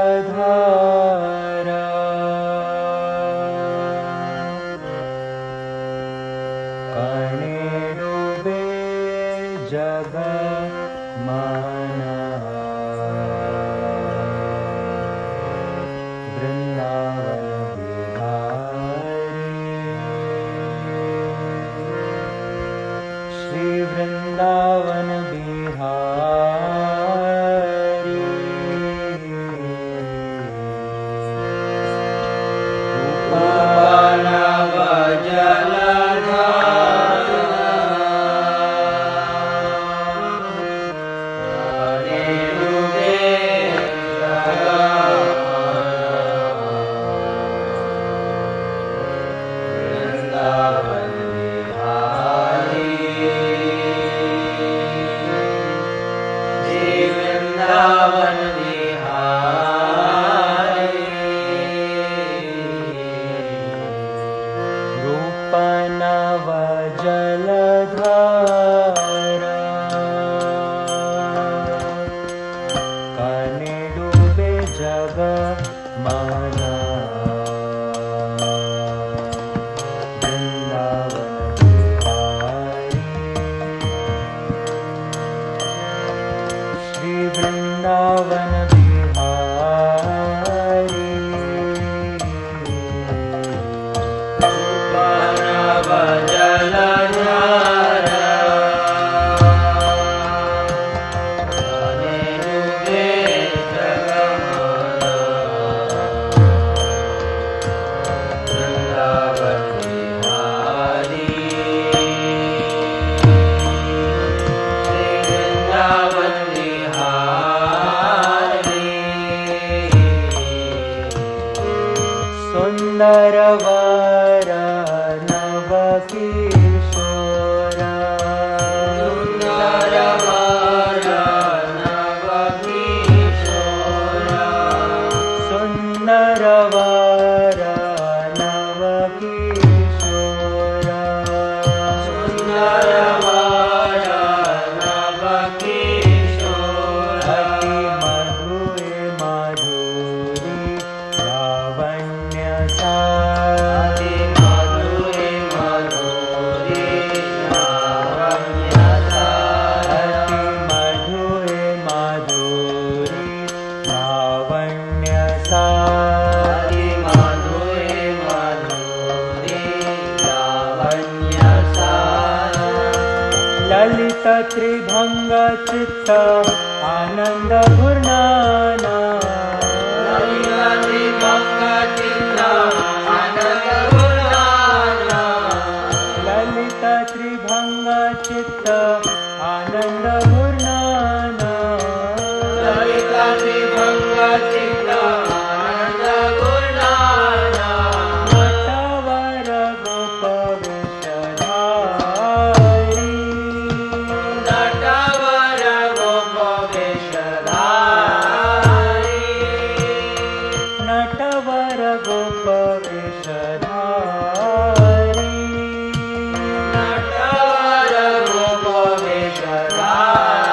जलधारा कणे डूबे जग माना वृंदावन बिहारी श्री वृंदावन बिहारी रूपानव वृंदावन बिहारी रूपनव जलधारा कने डूबे जग माना वृंदावन बिहारी श्री वृंदावन बिहारी रूपनव जलधारा कने डूबे जग माना वृंदावन बिहारी श्री वृंदावन सुंदर वर नव किशोर सुंदर वर नव किशोर सुंदर वर नव किशोर सुंदर वर नव किशोर अति मधुर माधुरी लावण्य सारी माधुरी माधुरी लावण्य सारी मधुरी माधुरी लावण्य सारी माधुरी माधुरी लावण्य सारी ललित त्रिभंग चित्त आनंद घूर्णना ललित त्रिभंग चित्त आनंद घूर्णना ललित त्रिभंग चित्त आनंद घूर्णना नटवर गोप वेशधारी नटवर गोप वेशधारी नटवर गोप वेशधारी नटवर गोप वेशधारी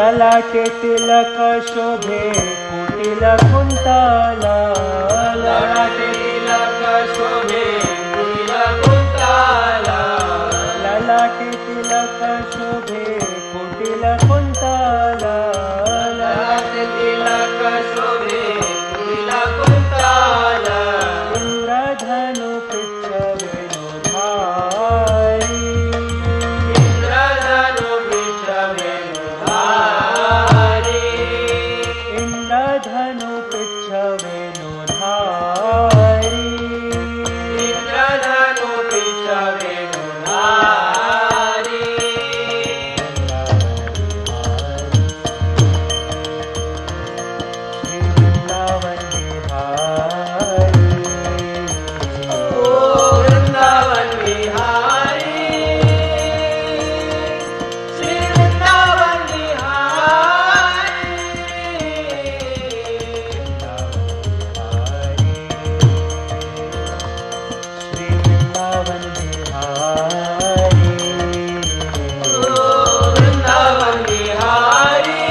ललाटे तिलक शोभे कुटिल कुंतला ललाटे तिलक शोभे कुटिल कुंतला ललाटे तिलक शोभे कुटिल कुंतला ललाटे तिलक शोभे कुटिल कुंतला इंद्रधनु पृष्ठवेणुधारी इंद्रधनु पृष्ठवेणुधारी इंद्रधनु पृष्ठवेणुधारी इंद्रधनु पृष्ठवेणुधारी श्री वृंदावन बिहारी ओ वृंदावन बिहारी श्री वृंदावन बिहारी श्री वृंदावन बिहारी ओ वृंदावन बिहारी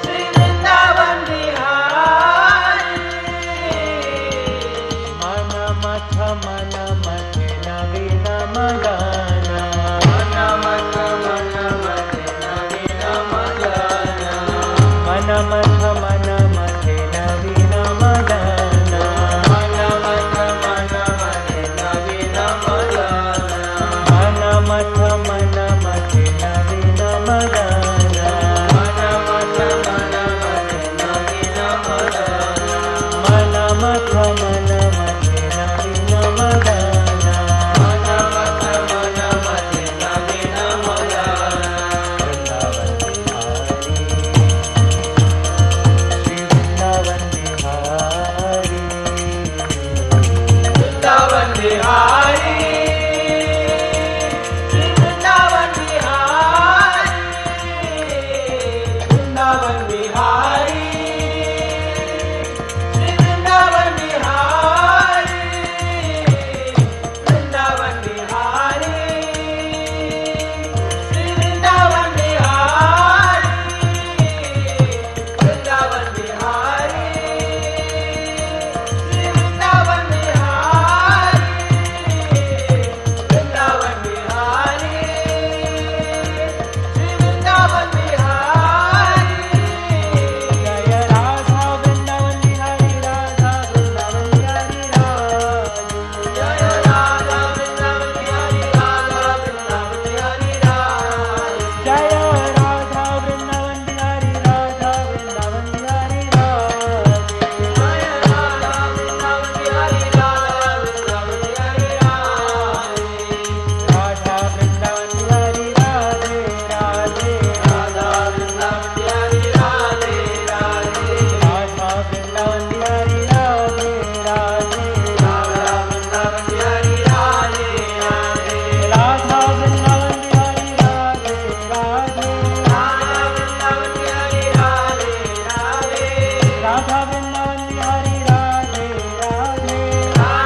श्री वृंदावन बिहारी मन मथ नवीन मगाना मन मथ नवीन मगाना मन मथ नवीन मगाना मन मथ नवीन मगाना मन मथ नवीन मगाना मन मथ नवीन मगाना मन मथ नवीन मगाना मन मथ नवीन मगाना वृंदावन बिहारी श्री वृंदावन बिहारी वृंदावन बिहारी श्री वृंदावन बिहारी वृंदावन बिहारी श्री वृंदावन बिहारी वृंदावन बिहारी श्री वृंदावन बिहारी वृंदावन बिहारी श्री वृंदावन बिहारी जय राधा वृंदावन बिहारी राधा वृंदावन बिहारी राज जय राधा वृंदावन बिहारी राधा वृंदावन बिहारी राज जय राधा वृंदावन बिहारी राधा वृंदावन बिहारी राज जय राधा वृंदावन बिहारी राधा वृंदावन बिहारी राज राधा वृंदावन बिहारी राधे राधे राधा वृंदावन बिहारी राधे राधे राधा वृंदावन बिहारी राधे राधे राधा वृंदावन बिहारी राधे राधे राधा वृंदावन बिहारी राधे राधे राधा वृंदावन बिहारी राधे राधे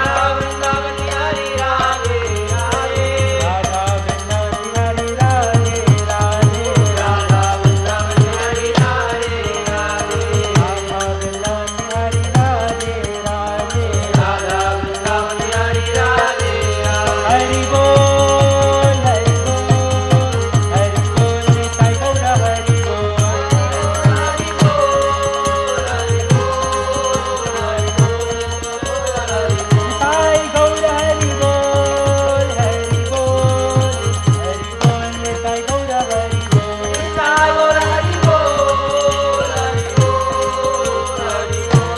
राधा वृंदावन बिहारी राधे राधे राधा वृंदावन बिहारी राधे राधे राधा वृंदावन बिहारी राधे राधे राधा वृंदावन बिहारी राधे राधे राधा वृंदावन बिहारी राधे राधे राधा वृंदावन बिहारी राधे हरि बोल हरि बोल निताई गौर हरि बोल हरि बोल हरि बोल निताई गौर हरि बोल हरि बोल निताई गौर हरि बोल निताई गौर हरि बोल हरि बोल हरि बोल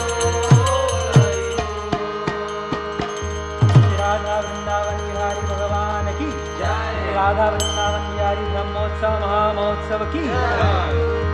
राधा वृंदावन बिहारी भगवान की जय राधा वृंदावन बिहारी ब्रह्मोत्सव महामहोत्सव की जय।